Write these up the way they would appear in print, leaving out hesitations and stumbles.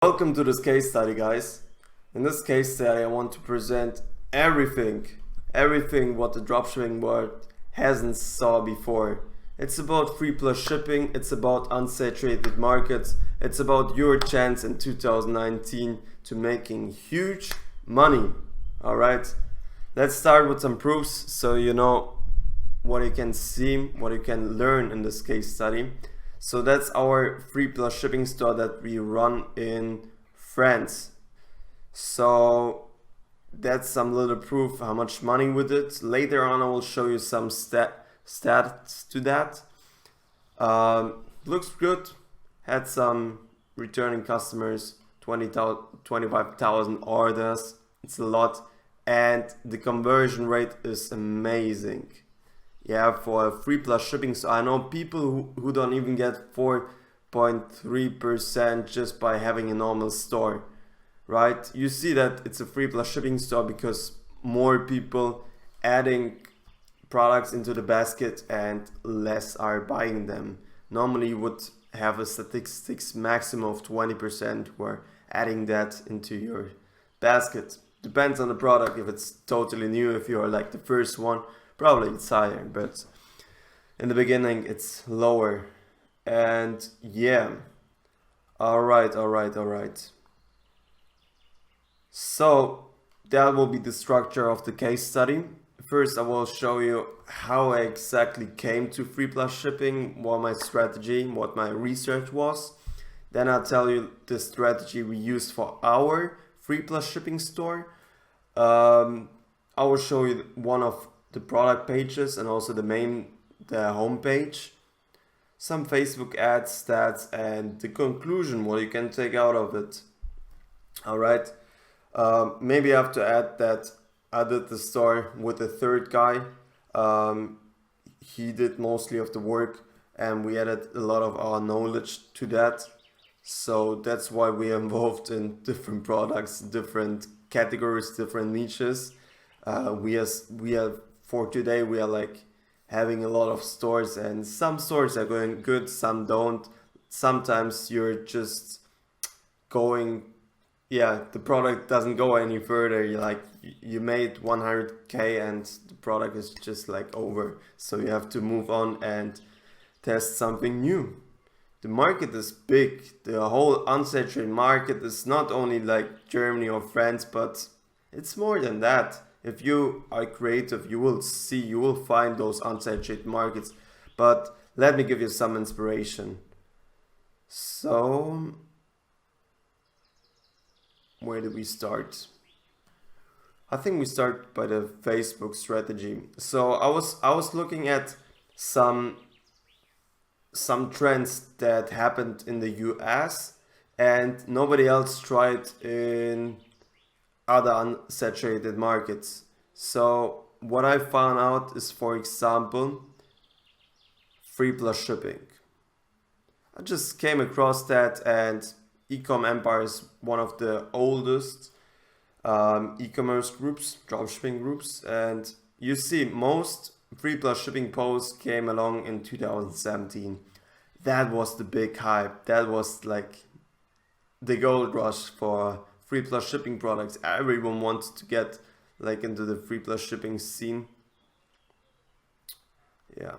Welcome to this case study, guys. In this case study I want to present everything what the dropshipping world hasn't saw before. It's about free plus shipping, it's about unsaturated markets, it's about your chance in 2019 to making huge money. Alright, let's start with some proofs so you know what you can see, what you can learn in this case study. So that's our free plus shipping store that we run in France. So that's some little proof how much money we did. Later on I will show you some stats to that. Looks good. Had some returning customers, 25,000 orders. It's a lot. And the conversion rate is amazing. Yeah, for a free plus shipping. So I know people who don't even get 4.3% just by having a normal store, right? You see that it's a free plus shipping store because more people adding products into the basket and less are buying them. Normally you would have a statistics maximum of 20% where adding that into your basket. Depends on the product. If it's totally new, if you're like the first one, probably it's higher, but in the beginning it's lower. And yeah, all right. So that will be the structure of the case study. First I will show you how I exactly came to free plus shipping, what my strategy, what my research was. Then I'll tell you the strategy we use for our free plus shipping store. I will show you one of the product pages and also the home page, some Facebook ads, stats, and the conclusion, what you can take out of it. Alright, maybe I have to add that I did the store with a third guy. He did mostly of the work and we added a lot of our knowledge to that. So that's why we are involved in different products, different categories, different niches. We are for today we are like having a lot of stores, and some stores are going good, some don't. Sometimes you're just going, the product doesn't go any further. You made 100k and the product is just like over, so you have to move on and test something new. The market is big. The whole unsaturated market is not only like Germany or France, but it's more than that. If you are creative, you will find those unsaturated markets. But let me give you some inspiration. So, where do we start? I think we start by the Facebook strategy. So I was looking at some trends that happened in the US and nobody else tried in other unsaturated markets. So what I found out is, for example, free plus shipping. I just came across that, and Ecom Empire is one of the oldest e-commerce groups, dropshipping groups, and you see most free plus shipping posts came along in 2017. That was the big hype. That was like the gold rush for free plus shipping products. Everyone wants to get like into the free plus shipping scene. Yeah,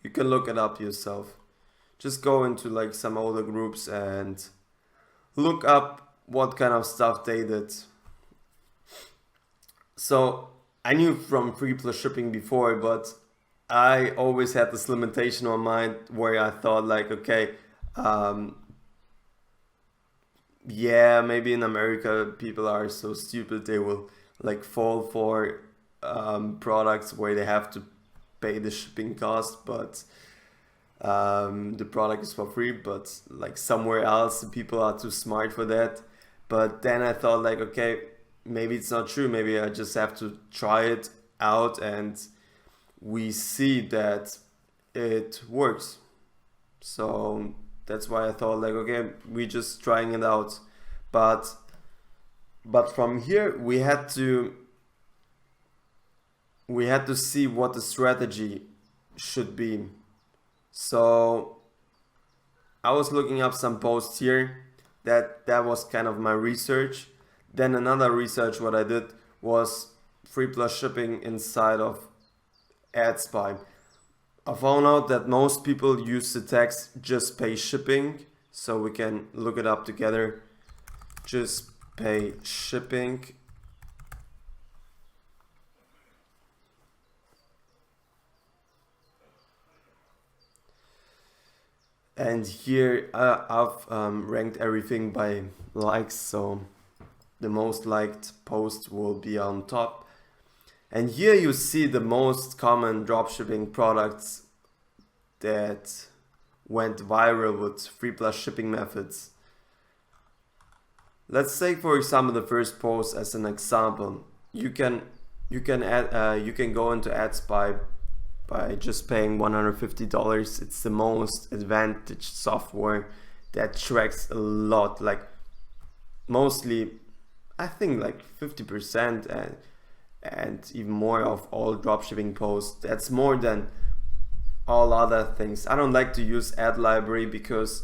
you can look it up yourself. Just go into like some older groups and look up what kind of stuff they did. So I knew from free plus shipping before, but I always had this limitation on my mind where I thought like, okay, yeah, maybe in America people are so stupid they will like fall for products where they have to pay the shipping cost, but the product is for free. But like somewhere else, people are too smart for that. But then I thought like, okay, maybe it's not true. Maybe I just have to try it out, and we see that it works. So that's why I thought like, okay, we just trying it out. But from here we had to see what the strategy should be. So I was looking up some posts here. That was kind of my research. Then another research what I did was free plus shipping inside of AdSpy. I found out that most people use the text just pay shipping, so we can look it up together. Just pay shipping. And here I've ranked everything by likes, so the most liked post will be on top. And here you see the most common dropshipping products that went viral with free plus shipping methods. Let's take for example the first post as an example. You can go into AdSpy by just paying $150. It's the most advantaged software that tracks a lot, like mostly I think like 50% and even more of all dropshipping posts. That's more than all other things. I don't like to use ad library because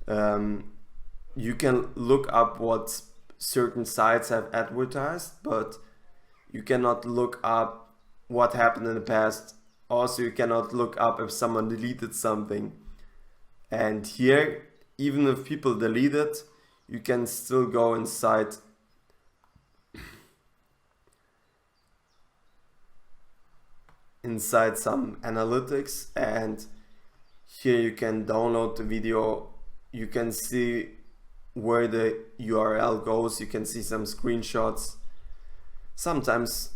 you can look up what certain sites have advertised, but you cannot look up what happened in the past. Also, you cannot look up if someone deleted something. And here, even if people delete it, you can still go inside some analytics, and here you can download the video. You can see where the URL goes. You can see some screenshots. Sometimes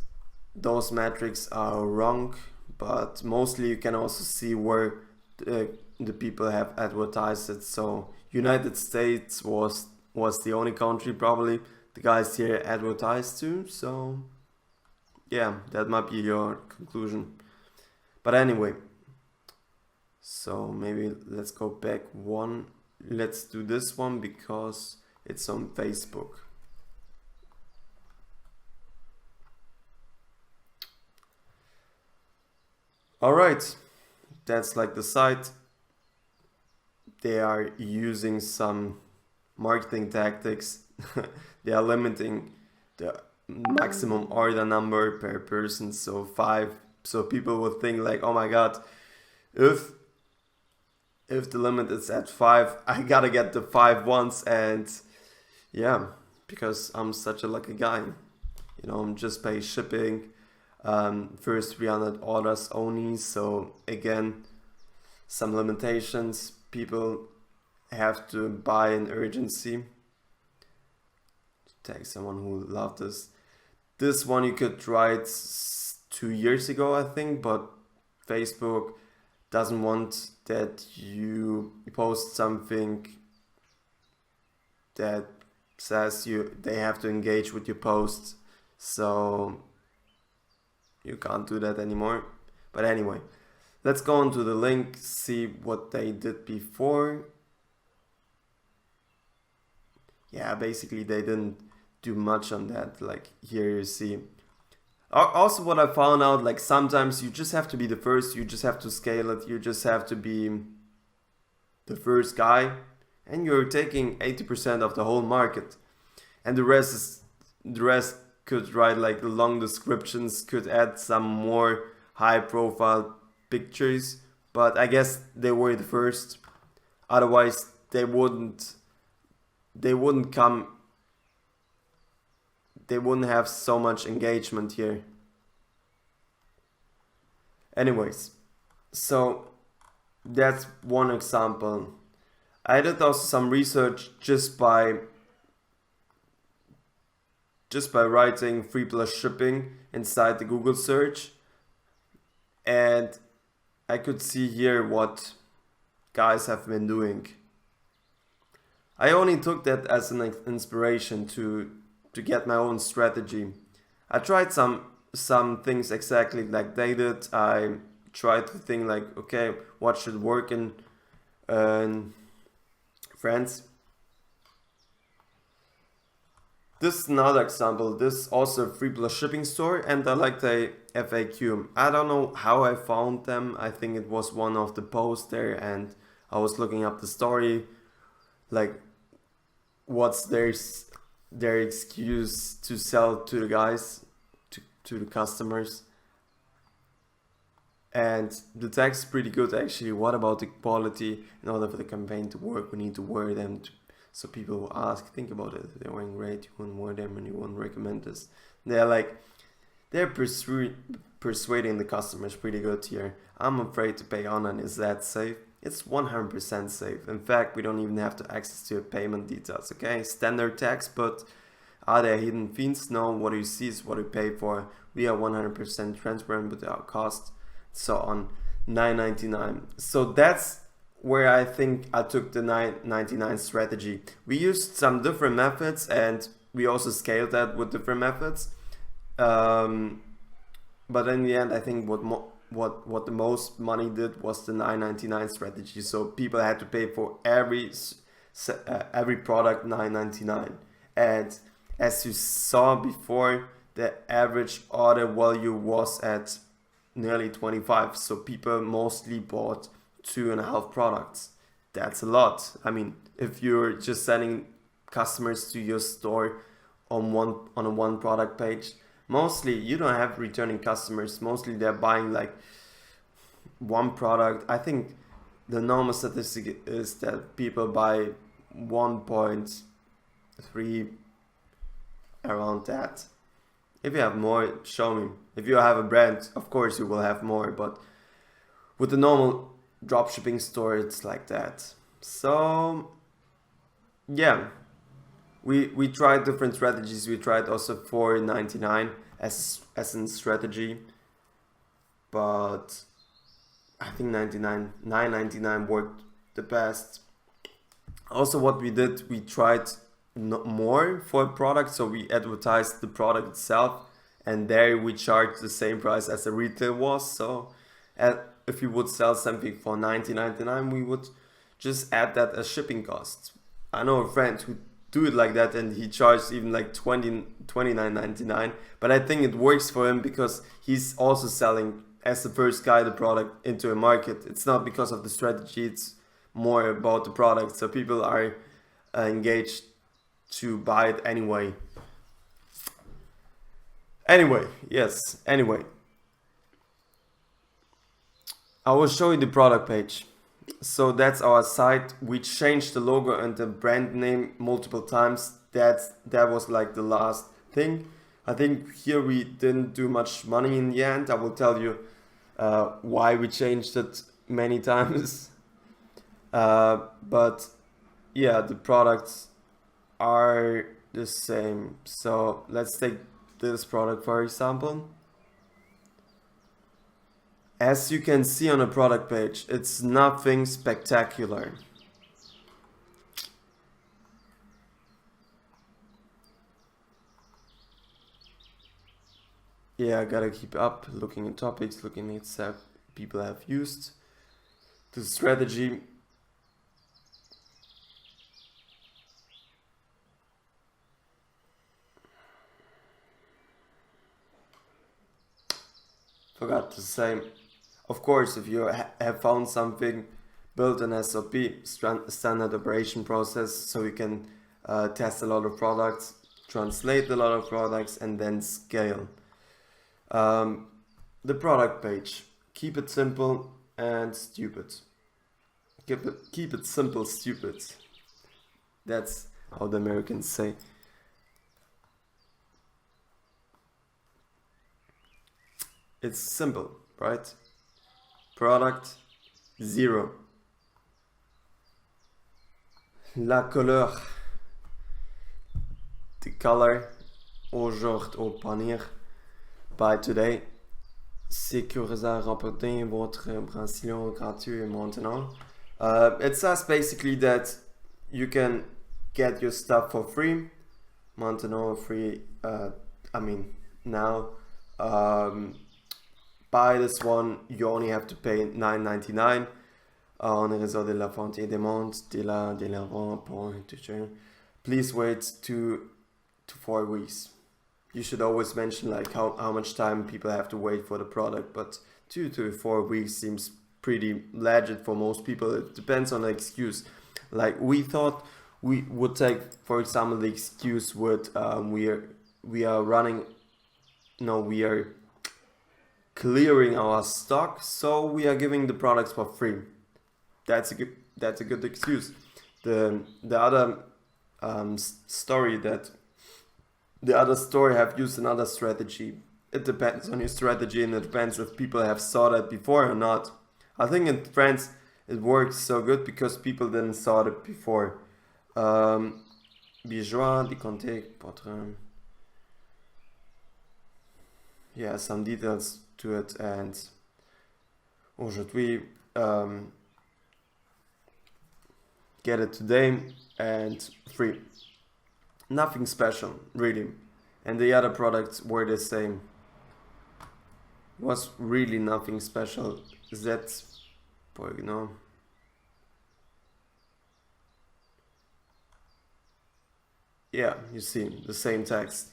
those metrics are wrong, but mostly you can also see where the people have advertised it. So United States was the only country probably the guys here advertised to. So yeah, that might be your conclusion. But anyway, so maybe let's go back one. Let's do this one because it's on Facebook. Alright, that's like the site. They are using some marketing tactics. They are limiting the maximum order number per person, so 5. So people would think like, oh my god, if the limit is at 5, I gotta get the 5 once. And yeah, because I'm such a lucky guy, you know, I'm just pay shipping. First 300 orders only, so again some limitations. People have to buy in urgency. Tag someone who loved this one. You could try it 2 years ago I think, but Facebook doesn't want that you post something that says they have to engage with your posts, so you can't do that anymore. But anyway, let's go on to the link, see what they did before. Yeah, basically they didn't do much on that. Like here you see. Also what I found out, like sometimes you just have to be the first, you just have to scale it, you just have to be the first guy, and you're taking 80% of the whole market. And the rest could write like long descriptions, could add some more high profile pictures, but I guess they were the first. Otherwise they wouldn't have so much engagement here. Anyways, so that's one example. I did also some research just by writing free plus shipping inside the Google search, and I could see here what guys have been doing. I only took that as an inspiration to get my own strategy. I tried some things exactly like they did. I tried to think like, okay, what should work in France. This is another example. This is also a free plus shipping store, and I like the FAQ. I don't know how I found them. I think it was one of the posts there, and I was looking up the story, like what's their excuse to sell to the guys, to the customers. And the text is pretty good actually. What about the quality? In order for the campaign to work, we need to wear them. So people will ask, think about it. If they're wearing great, you wouldn't wear them and you wouldn't recommend this. They're persuading the customers pretty good here. I'm afraid to pay online. Is that safe? It's 100% safe. In fact, we don't even have to access to your payment details, okay? Standard tax, but are there hidden fees? No, what you see is what you pay for. We are 100% transparent with our cost. So on $9.99. So that's where I think I took the $9.99 strategy. We used some different methods and we also scaled that with different methods. But in the end, I think what the most money did was the $9.99 strategy. So people had to pay for every product $9.99. And as you saw before, the average order value was at nearly 25. So people mostly bought 2.5 products. That's a lot. I mean, if you're just sending customers to your store on a one product page, mostly you don't have returning customers. Mostly they're buying like one product. I think the normal statistic is that people buy 1.3, around that. If you have more, show me. If you have a brand, of course you will have more, but with the normal dropshipping store, it's like that. So yeah, we tried different strategies. We tried also $4.99 as a strategy, but I think $9.99 worked the best. Also, what we did, we tried more for a product, so we advertised the product itself, and there we charged the same price as the retail was. So if you would sell something for $19.99, we would just add that as shipping costs. I know a friend who do it like that, and he charged even like $29.99, but I think it works for him because he's also selling as the first guy the product into a market. It's not because of the strategy, it's more about the product, so people are engaged to buy it anyway. Anyway, I will show you the product page. So that's our site. We changed the logo and the brand name multiple times. That was like the last thing. I think here we didn't do much money in the end. I will tell you why we changed it many times. But yeah, the products are the same. So let's take this product for example. As you can see on the product page, it's nothing spectacular. Yeah, I gotta keep up looking at topics, looking at stuff people have used. The strategy. Forgot to say, of course, if you have found something, build an SOP, standard operation process, so you can test a lot of products, translate a lot of products, and then scale. The product page, keep it simple and stupid. Keep it simple, stupid. That's how the Americans say. It's simple, right? Product 0. La couleur. The color aujourd'hui au panier. By today. Sécurisez remporter votre bracelet gratuit maintenant. It says basically that you can get your stuff for free. Maintenant free. Now. Buy this one, you only have to pay $9.99. En raison de la vente et demande de la vente pour please wait 2 to 4 weeks. You should always mention like how much time people have to wait for the product, but 2 to 4 weeks seems pretty legit for most people. It depends on the excuse. Like we thought we would take, for example, the excuse with we are running, no, we are clearing our stock, so we are giving the products for free. That's a good excuse. The other story that the other store have used another strategy. It depends on your strategy, and it depends if people have saw that before or not. I think in France it works so good because people didn't saw it before. Bourgeois, Comté, Portrait. Yeah, some details to it, and aujourd'hui get it today and free. Nothing special, really. And the other products were the same. Was really nothing special. That's, you know. Yeah, you see the same text.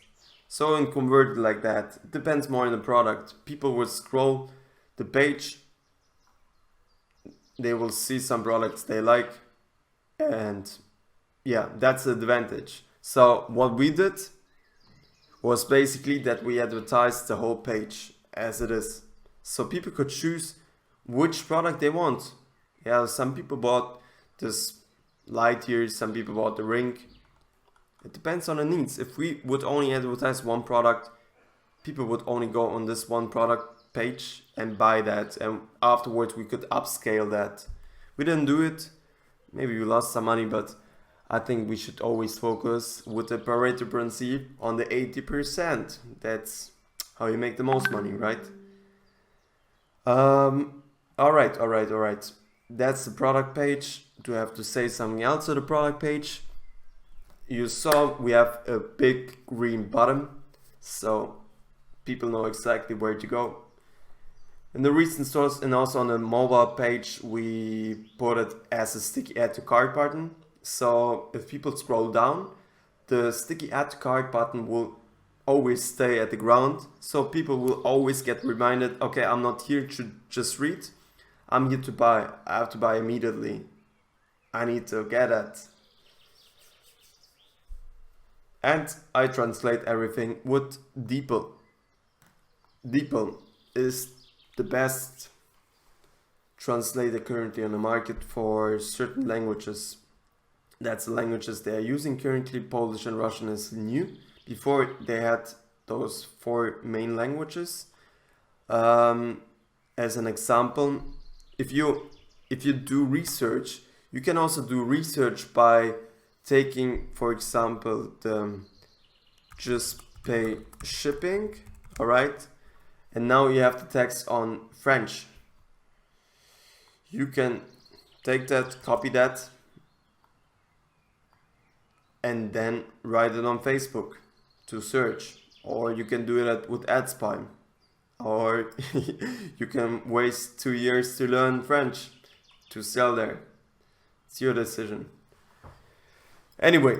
So in converted like that, it depends more on the product. People will scroll the page, they will see some products they like, and yeah, that's the advantage. So what we did was basically that we advertised the whole page as it is. So people could choose which product they want. Yeah, some people bought this light here, some people bought the ring. It depends on the needs. If we would only advertise one product, people would only go on this one product page and buy that, and afterwards we could upscale that. We didn't do it. Maybe we lost some money, but I think we should always focus with the Pareto principle on the 80%. That's how you make the most money, right? All right. That's the product page. Do I have to say something else to the product page? You saw we have a big green button, so people know exactly where to go. In the recent stores and also on the mobile page, we put it as a sticky add to cart button. So if people scroll down, the sticky add to cart button will always stay at the ground. So people will always get reminded, okay, I'm not here to just read, I'm here to buy. I have to buy immediately. I need to get it. And I translate everything with DeepL. DeepL is the best translator currently on the market for certain languages. That's the languages they are using currently. Polish and Russian is new. Before they had those 4 main languages. As an example, if you do research, you can also do research by taking, for example, the just pay shipping, all right? And now you have the text on French. You can take that, copy that, and then write it on Facebook to search. Or you can do it with AdSpy. Or you can waste 2 years to learn French to sell there. It's your decision. Anyway,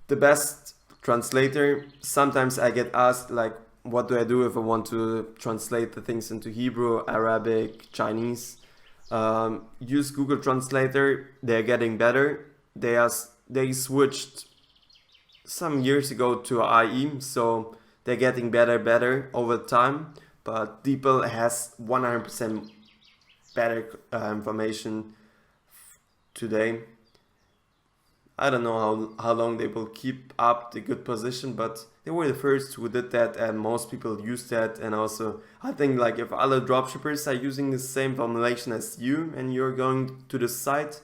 the best translator. Sometimes I get asked, like, what do I do if I want to translate the things into Hebrew, Arabic, Chinese? Use Google Translator. They're getting better. They switched some years ago to IE, so they're getting better over time. But DeepL has 100% better information today. I don't know how long they will keep up the good position, but they were the first who did that, and most people use that. And also, I think, like, if other dropshippers are using the same formulation as you and you're going to the site,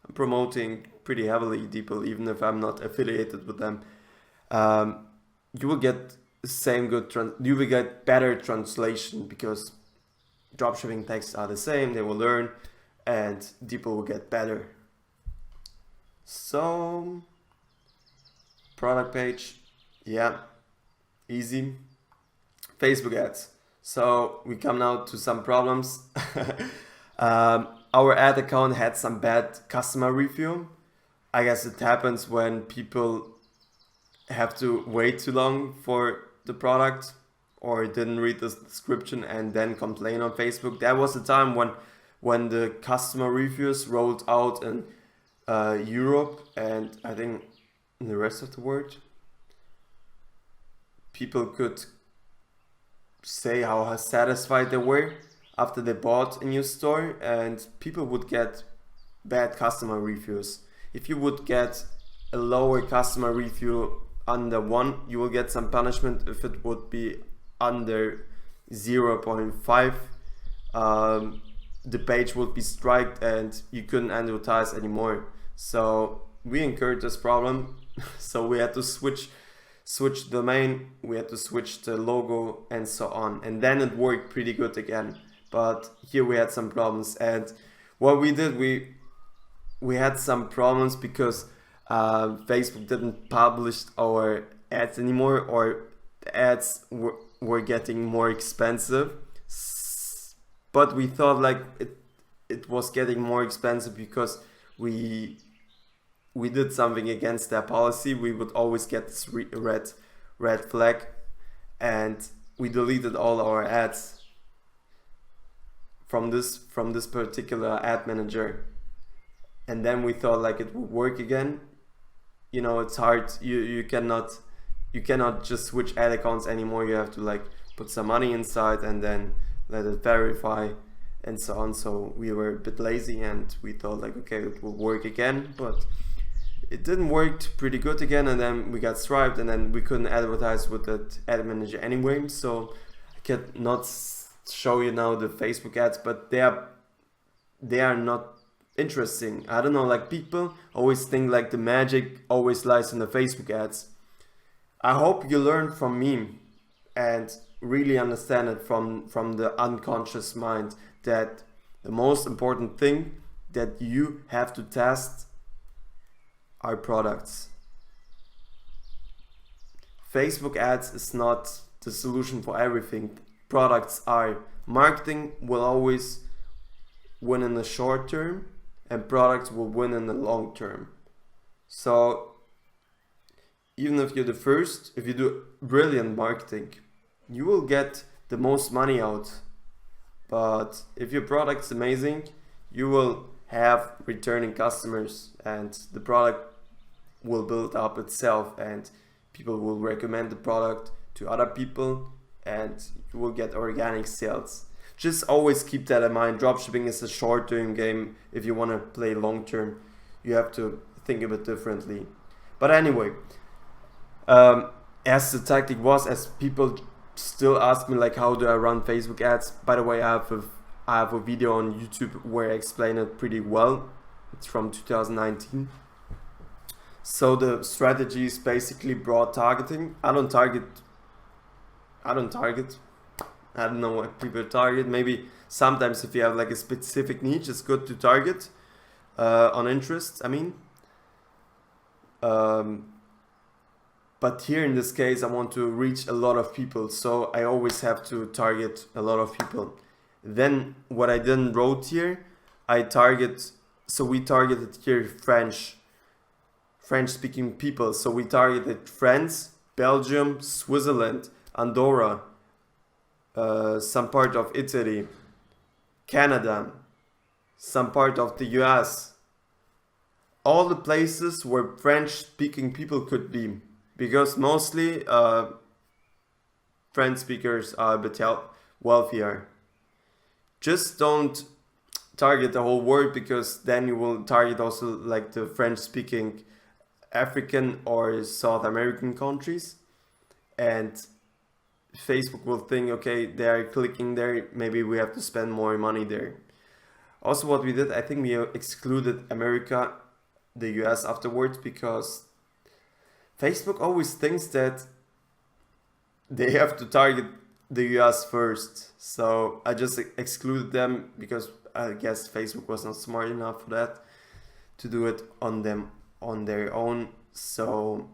I'm promoting pretty heavily DeepL, even if I'm not affiliated with them. You will get the same you will get better translation because dropshipping texts are the same. They will learn, and DeepL will get better. So, product page, yeah, easy. Facebook ads. So we come now to some problems. Our ad account had some bad customer review. I guess it happens when people have to wait too long for the product or didn't read the description and then complain on Facebook. That was the time when when the customer reviews rolled out in Europe and I think in the rest of the world, people could say how satisfied they were after they bought a new store, and people would get bad customer reviews. If you would get a lower customer review under 1, you will get some punishment. If it would be under 0.5, the page would be striked and you couldn't advertise anymore. So we incurred this problem. So we had to switch domain, we had to switch the logo and so on, and then it worked pretty good again. But here we had some problems, and what we did, we had some problems because Facebook didn't publish our ads anymore, or the ads were getting more expensive. But we thought like it was getting more expensive because we did something against their policy. We would always get this red flag, and we deleted all our ads from this particular ad manager. And then we thought like it would work again. You know, it's hard. You cannot just switch ad accounts anymore. You have to like put some money inside and then let it verify and so on. So we were a bit lazy and we thought like, okay, it will work again, but it didn't work pretty good again. And then we got striped, and then we couldn't advertise with that ad manager anyway. So I cannot show you now the Facebook ads, but they are not interesting. I don't know, like people always think like the magic always lies in the Facebook ads. I hope you learn from me and really understand it from the unconscious mind that the most important thing that you have to test are products. Facebook ads is not the solution for everything. Products are. Marketing will always win in the short term, and products will win in the long term. So even if you're the first, if you do brilliant marketing, you will get the most money out. But if your product's amazing, you will have returning customers, and the product will build up itself, and people will recommend the product to other people, and you will get organic sales. Just always keep that in mind. Dropshipping is a short-term game. If you want to play long-term, you have to think a bit differently. But anyway, as the tactic was, as people still ask me like, how do I run Facebook ads? By the way, I have a video on YouTube where I explain it pretty well. It's from 2019. So the strategy is basically broad targeting. I don't target. I don't know what people target. Maybe sometimes if you have like a specific niche, it's good to target on interests, I mean. But here in this case, I want to reach a lot of people, so I always have to target a lot of people. Then what I didn't wrote here, we targeted here French-speaking people. So we targeted France, Belgium, Switzerland, Andorra, some part of Italy, Canada, some part of the US. All the places where French-speaking people could be, because mostly French speakers are a bit wealthier. Just don't target the whole world, because then you will target also like the French-speaking African or South American countries, and Facebook will think, okay, they are clicking there, maybe we have to spend more money there. Also what we did, I think we excluded America, the US afterwards, because Facebook always thinks that they have to target the US first. So I just excluded them because I guess Facebook was not smart enough for that, to do it on their own. So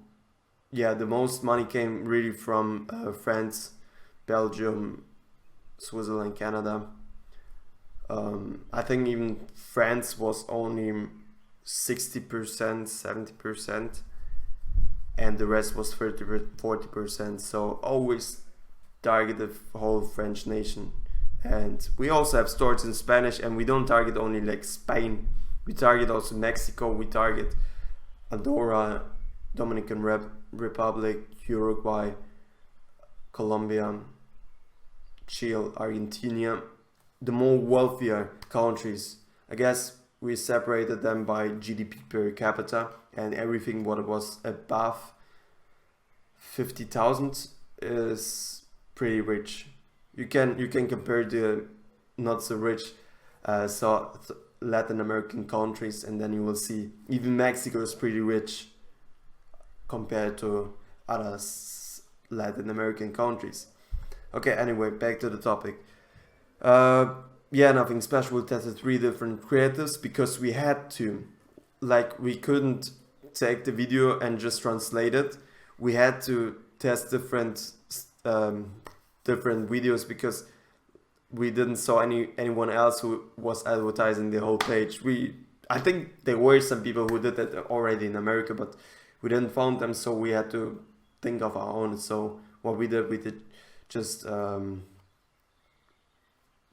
yeah, the most money came really from France, Belgium, Switzerland, Canada. I think even France was only 60%, 70%, and the rest was 40%. So always target the whole French nation And we also have stores in Spanish, and we don't target only like Spain. We target also Mexico, we target Andorra, Dominican Republic, Uruguay, Colombia, Chile, Argentina, the more wealthier countries. I guess we separated them by GDP per capita, and everything what was above 50,000 is pretty rich. You can compare the not so rich Latin American countries, and then you will see even Mexico is pretty rich compared to other Latin American countries. Okay, anyway, back to the topic. Yeah, nothing special. We tested 3 different creatives because we had to. Like, we couldn't take the video and just translate it. We had to test different videos because we didn't saw anyone else who was advertising the whole page. I think there were some people who did that already in America, but we didn't find them, so we had to think of our own. So what we did just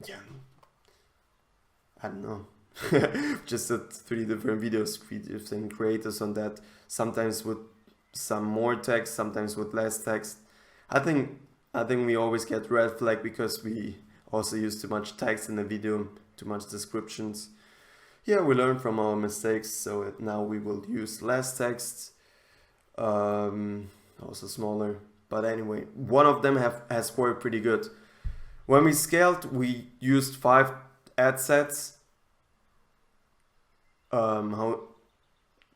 yeah, I don't know. Just did 3 different videos, 3 different creators on that. Sometimes with some more text, sometimes with less text. I think we always get red flag because we also use too much text in the video, too much descriptions. Yeah, we learn from our mistakes, so now we will use less text, also smaller. But anyway, one of them has worked pretty good. When we scaled, we used 5 ad sets. How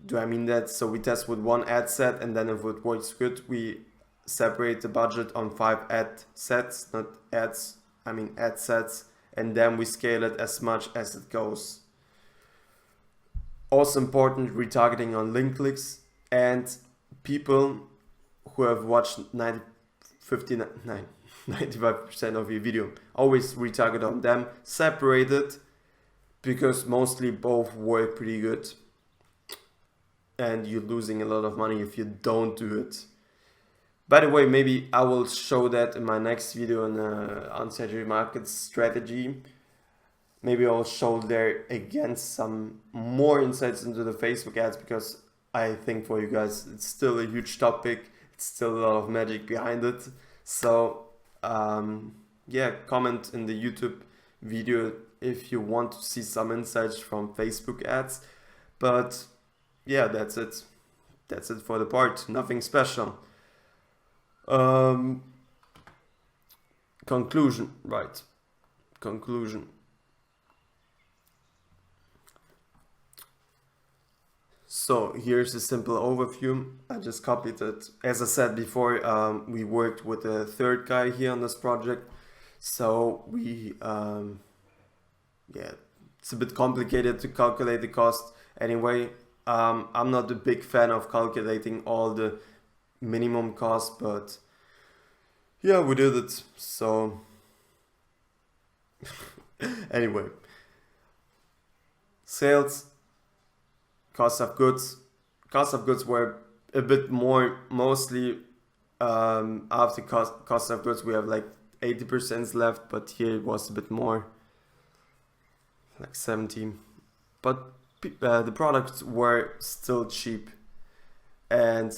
do I mean that? So we test with 1 ad set, and then if it works good, we separate the budget on 5 ad sets, not ads, I mean ad sets, and then we scale it as much as it goes. Also important, retargeting on link clicks, and people who have watched 95% of your video, always retarget on them, separate it, because mostly both work pretty good, and you're losing a lot of money if you don't do it. By the way, maybe I will show that in my next video on unsaturated market strategy. Maybe I'll show there again some more insights into the Facebook ads, because I think for you guys it's still a huge topic. It's still a lot of magic behind it. So yeah, comment in the YouTube video if you want to see some insights from Facebook ads. But yeah, that's it. That's it for the part. Nothing special. Conclusion, right? Conclusion. So here's a simple overview. I just copied it. As I said before, we worked with a third guy here on this project. So we, yeah, it's a bit complicated to calculate the cost. Anyway, I'm not a big fan of calculating all the minimum cost, but yeah, we did it. So anyway, sales, cost of goods were a bit more, mostly after cost of goods we have like 80% left, but here it was a bit more, like 70. But the products were still cheap, and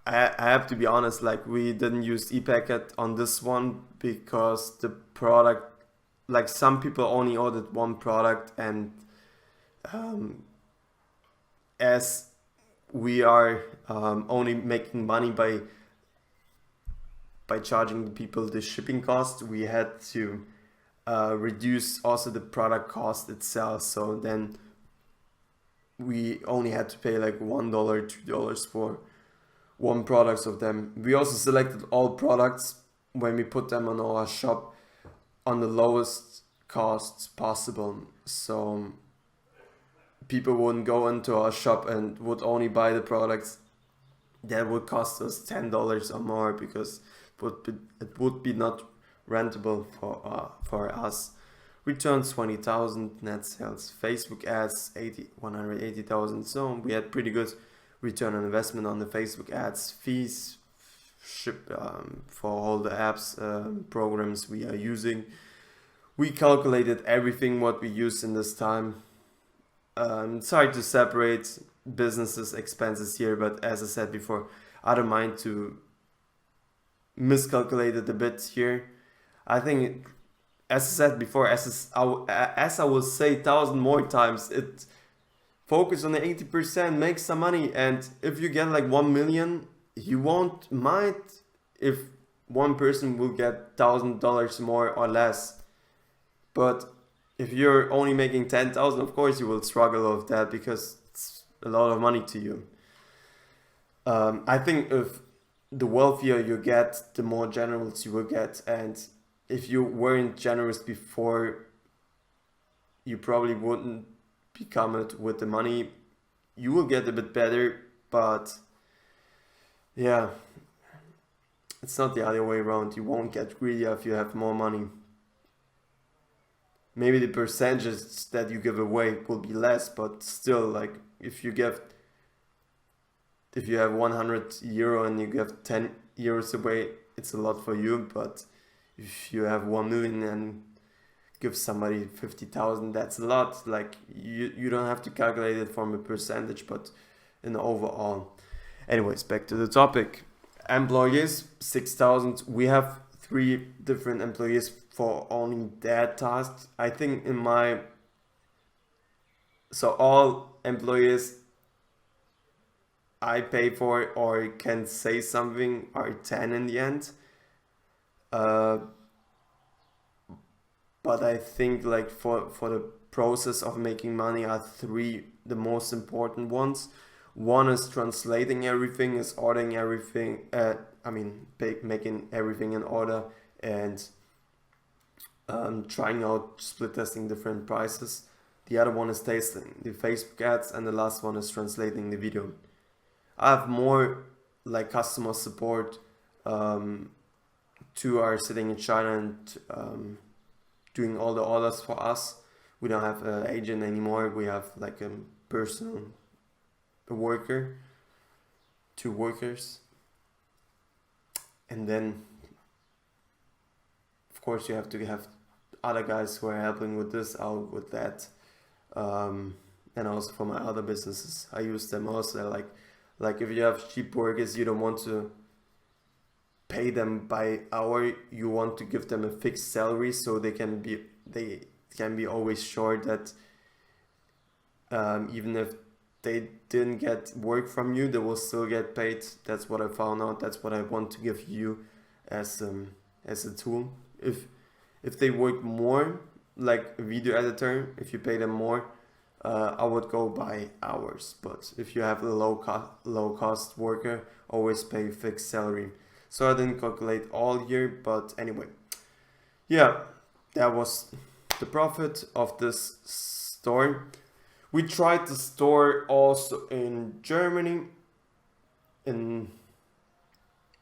I have to be honest, like we didn't use ePacket on this one because the product, like some people only ordered 1 product, and as we are only making money by charging people the shipping cost, we had to reduce also the product cost itself. So then we only had to pay like $1, $2 for 1 product of them. We also selected all products when we put them on our shop on the lowest costs possible, so people wouldn't go into our shop and would only buy the products that would cost us $10 or more, because it would be not rentable for us. Returns 20,000, net sales Facebook ads 180,000. So we had pretty good return on investment on the Facebook ads. Fees for all the apps programs we are using We calculated everything what we used in this time. It's hard to separate businesses expenses here, but as I said before, I don't mind to miscalculate it a bit here. I think, as I said before, as I will say 1,000 more times, it focus on the 80%, make some money, and if you get like 1 million, you won't mind if one person will get $1,000 more or less. But if you're only making 10,000, of course you will struggle with that because it's a lot of money to you. I think if the wealthier you get, the more generous you will get, and if you weren't generous before, you probably wouldn't become it with the money. You will get a bit better, but yeah, it's not the other way around. You won't get greedier if you have more money. Maybe the percentages that you give away will be less, but still, like if you have 100 euro and you give 10 euros away, it's a lot for you. But if you have 1 million and give somebody 50,000, that's a lot. Like you don't have to calculate it from a percentage, but in the overall. Anyways, back to the topic. Employees, 6,000. We have 3 different employees for only that task. I think so all employees I pay for or can say something are 10 in the end. But I think like for the process of making money are 3 the most important ones. One is translating everything, is ordering everything, making everything in order, and trying out split testing different prices. The other one is tasting the Facebook ads, and the last one is translating the video. I have more like customer support. 2 are sitting in China and doing all the orders for us. We don't have an agent anymore. We have like a worker, 2 workers, and then of course you have to have other guys who are helping with this, out with that, and also for my other businesses I use them also. Like if you have cheap workers, you don't want to pay them by hour, you want to give them a fixed salary so they can be always sure that even if they didn't get work from you, they will still get paid. That's what I found out. That's what I want to give you as a tool. If they work more, like a video editor, if you pay them more, I would go by hours. But if you have a low cost worker, always pay fixed salary. So I didn't calculate all here, but anyway, yeah, that was the profit of this store. We tried the store also in Germany, in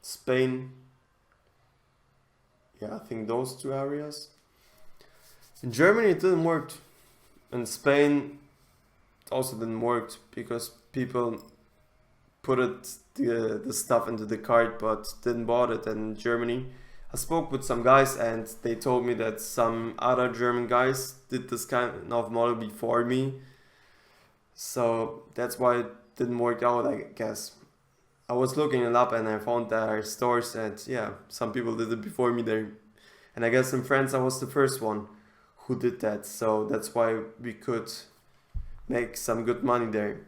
Spain. Yeah, I think those 2 areas. In Germany it didn't work. In Spain it also didn't work because people put the stuff into the cart but didn't bought it. And in Germany I spoke with some guys and they told me that some other German guys did this kind of model before me. So that's why it didn't work out, I guess. I was looking it up and I found there are stores and yeah, some people did it before me there. And I guess in France I was the first one who did that. So that's why we could make some good money there.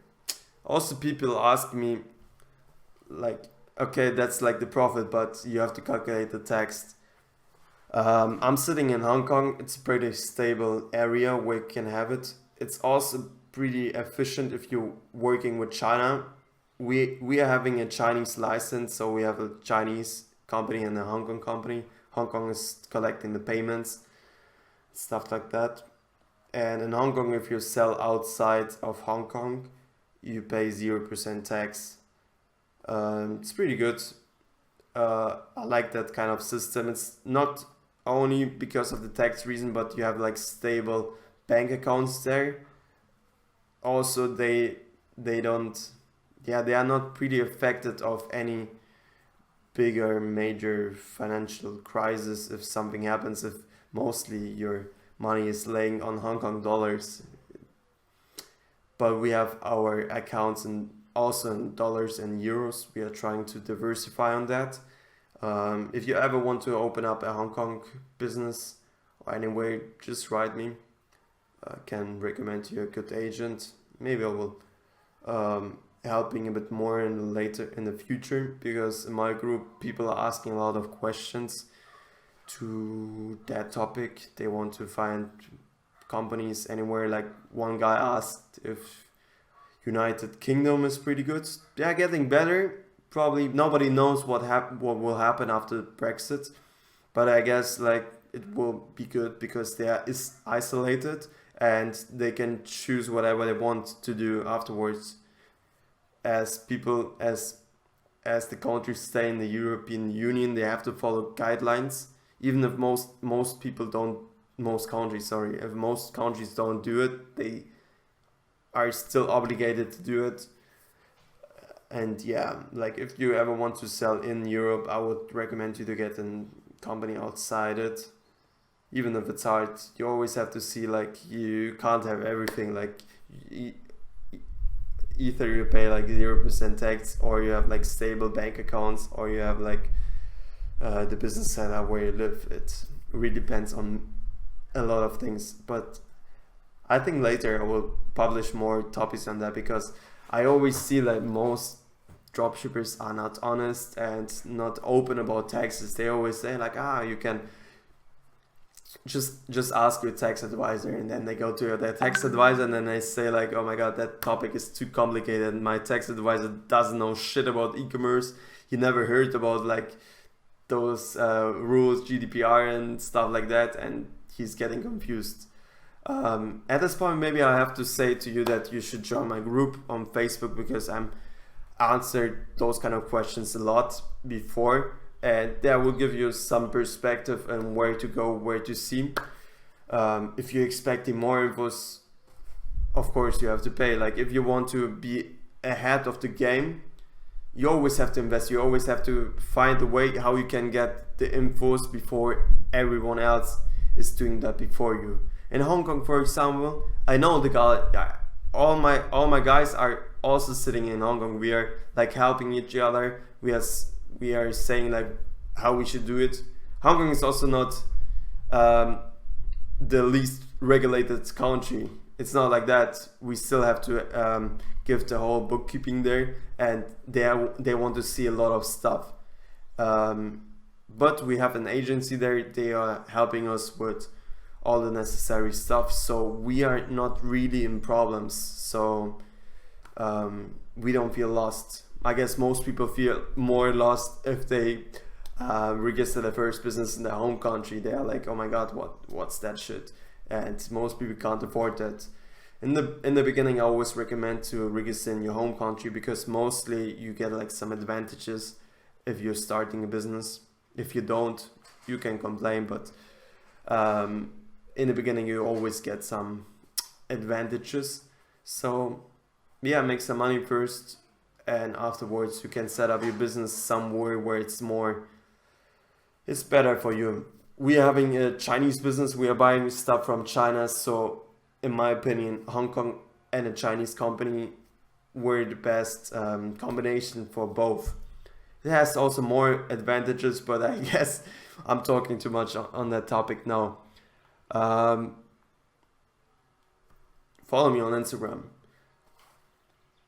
Also people ask me like, okay, that's like the profit, but you have to calculate the tax. I'm sitting in Hong Kong. It's a pretty stable area where you can have it. It's also pretty efficient if you're working with China. We are having a Chinese license, so we have a Chinese company and a Hong Kong company. Hong Kong is collecting the payments, stuff like that. And in Hong Kong, if you sell outside of Hong Kong, you pay 0% tax. It's pretty good. I like that kind of system. It's not only because of the tax reason, but you have like stable bank accounts there. Also, they are not pretty affected of any bigger major financial crisis if something happens, if mostly your money is laying on Hong Kong dollars. But we have our accounts also in dollars and euros. We are trying to diversify on that. If you ever want to open up a Hong Kong business or anyway, just write me. I can recommend you a good agent. Maybe I will helping a bit more later in the future, because in my group people are asking a lot of questions to that topic. They want to find companies anywhere. Like one guy asked if United Kingdom is pretty good. They are getting better. Probably nobody knows what will happen after Brexit, but I guess like it will be good because they are isolated and they can choose whatever they want to do afterwards. As the countries stay in the European Union, they have to follow guidelines. Even if most countries don't do it, they are still obligated to do it. And yeah, like if you ever want to sell in Europe, I would recommend you to get a company outside it. Even if it's hard, you always have to see, like, you can't have everything. Like either you pay like 0% tax, or you have like stable bank accounts, or you have like the business setup where you live. It really depends on a lot of things, but I think later I will publish more topics on that, because I always see that most dropshippers are not honest and not open about taxes. They always say like, you can just ask your tax advisor, and then they go to their tax advisor and then they say like, oh my god, that topic is too complicated. My tax advisor doesn't know shit about e-commerce. He never heard about like those rules, GDPR and stuff like that, and he's getting confused. At this point, maybe I have to say to you that you should join my group on Facebook, because I'm answered those kind of questions a lot before, and that will give you some perspective on where to go, where to see. If you're expecting more infos, of course you have to pay. Like if you want to be ahead of the game, you always have to invest. You always have to find a way how you can get the infos before everyone else is doing that before you. In Hong Kong, for example, I know the guy. All my guys are also sitting in Hong Kong. We are like helping each other. We are saying like how we should do it. Hong Kong is also not the least regulated country. It's not like that. We still have to give the whole bookkeeping there, and they want to see a lot of stuff. But we have an agency there. They are helping us with all the necessary stuff, so we are not really in problems. So we don't feel lost. I guess most people feel more lost if they register their first business in their home country. They are like, oh my god, what's that shit? And most people can't afford that. In the beginning, I always recommend to register in your home country, because mostly you get like some advantages if you're starting a business. If you don't, you can complain, but in the beginning you always get some advantages. So yeah, make some money first, and afterwards you can set up your business somewhere where it's better for you. We are having a Chinese business. We are buying stuff from China, so in my opinion, Hong Kong and a Chinese company were the best combination for both. It has also more advantages, but I guess I'm talking too much on that topic now. Follow me on Instagram.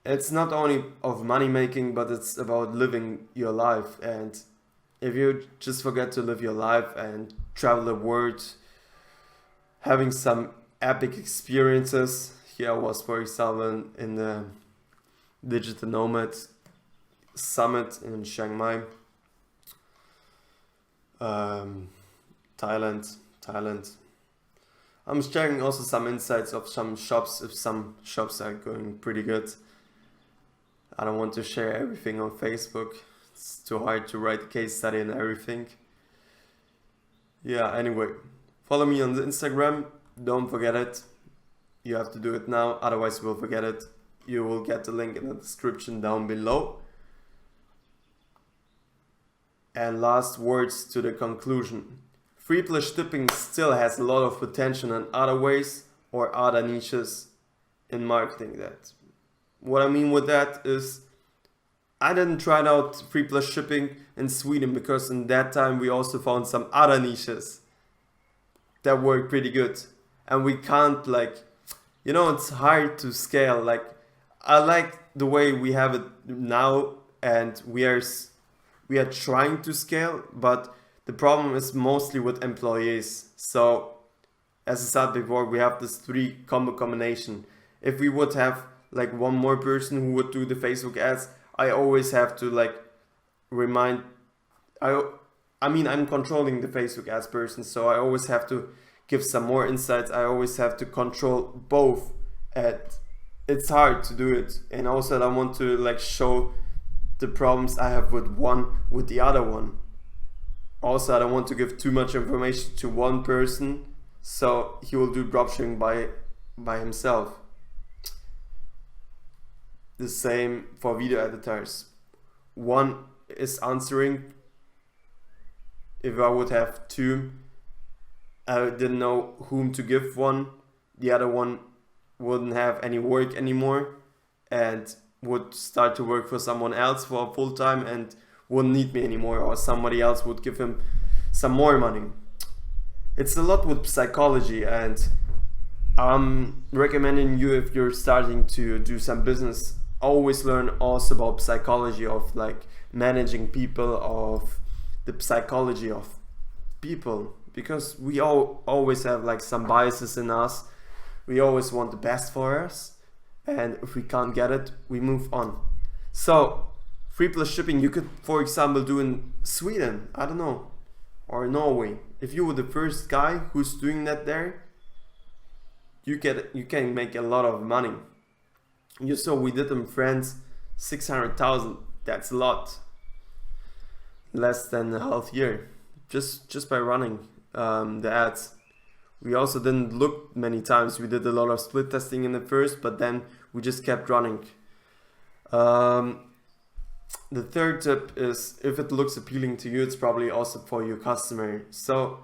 It's not only of money making, but it's about living your life. And if you just forget to live your life and travel the world, having some epic experiences. Here I was, for example, in the Digital Nomad Summit in Chiang Mai, Thailand. I'm sharing also some insights of some shops, if some shops are going pretty good. I don't want to share everything on Facebook. It's too hard to write a case study and everything. Yeah, anyway, follow me on the Instagram. Don't forget it. You have to do it now, otherwise you will forget it. You will get the link in the description down below. And last words to the conclusion. free plus shipping still has a lot of potential in other ways or other niches in marketing. That what I mean with that is I didn't try out free plus shipping in Sweden because in that time we also found some other niches that work pretty good, and we can't, like, you know, it's hard to scale. Like, I like the way we have it now, and we are trying to scale, but the problem is mostly with employees. So as I said before, we have this three combo combination. If we would have like one more person who would do the Facebook ads, I always have to like remind, I mean, I'm controlling the Facebook ads person, so I always have to give some more insights. I always have to control both, and it's hard to do it. And also I want to like show the problems I have with one with the other one. Also, I don't want to give too much information to one person, so he will do dropshipping by himself. The same for video editors. One is answering. If I would have two, I didn't know whom to give one. The other one wouldn't have any work anymore and would start to work for someone else for full time and wouldn't need me anymore, or somebody else would give him some more money. It's a lot with psychology, and I'm recommending you, if you're starting to do some business, always learn also about psychology of like managing people, of the psychology of people, because we all always have like some biases in us. We always want the best for us, and if we can't get it, we move on. So free plus shipping you could, for example, do in Sweden, I don't know, or Norway. If you were the first guy who's doing that there, you can make a lot of money. You saw we did in France 600,000. That's a lot. Less than a half year, just by running the ads. We also didn't look many times. We did a lot of split testing in the first, but then we just kept running. The third tip is, if it looks appealing to you, it's probably also for your customer. So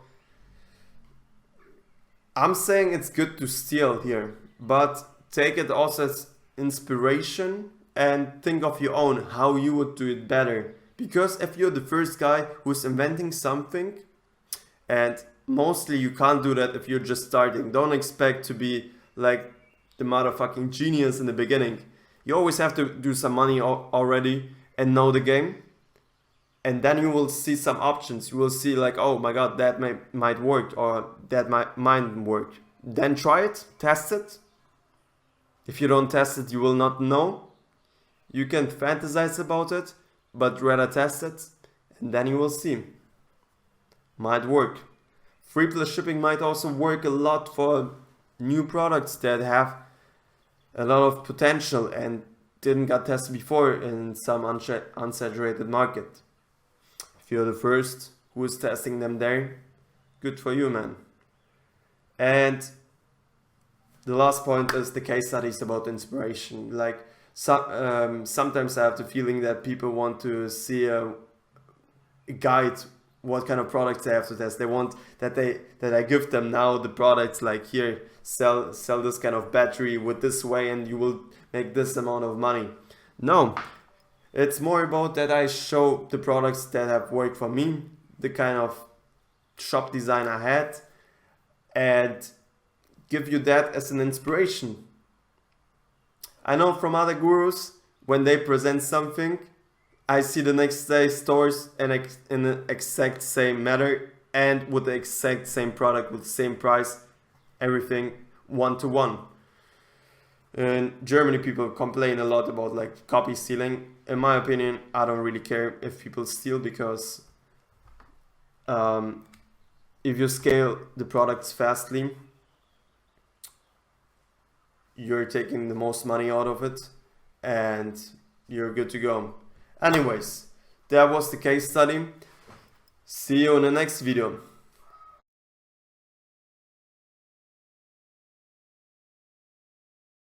I'm saying it's good to steal here, but take it also as inspiration and think of your own, how you would do it better. Because if you're the first guy who's inventing something, and mostly you can't do that if you're just starting. Don't expect to be like the motherfucking genius in the beginning. You always have to do some money already and know the game. And then you will see some options. You will see like, oh my god, that might work, or that might work. Then try it, test it. If you don't test it, you will not know. You can fantasize about it, but rather test it, and then you will see. Might work. Free plus shipping might also work a lot for new products that have a lot of potential and didn't get tested before in some unsaturated market. If you're the first who is testing them there, good for you, man. And the last point is the case studies about inspiration. Like sometimes I have the feeling that people want to see a guide what kind of products they have to test. They want that I give them now the products, like, here, sell this kind of battery with this way and you will make this amount of money. No, it's more about that I show the products that have worked for me, the kind of shop design I had, and give you that as an inspiration. I know from other gurus, when they present something, I see the next day stores in the exact same matter and with the exact same product with the same price, everything one-to-one. In Germany, people complain a lot about like copy stealing. In my opinion, I don't really care if people steal, because if you scale the products fastly, you're taking the most money out of it and you're good to go. Anyways, that was the case study. See you in the next video.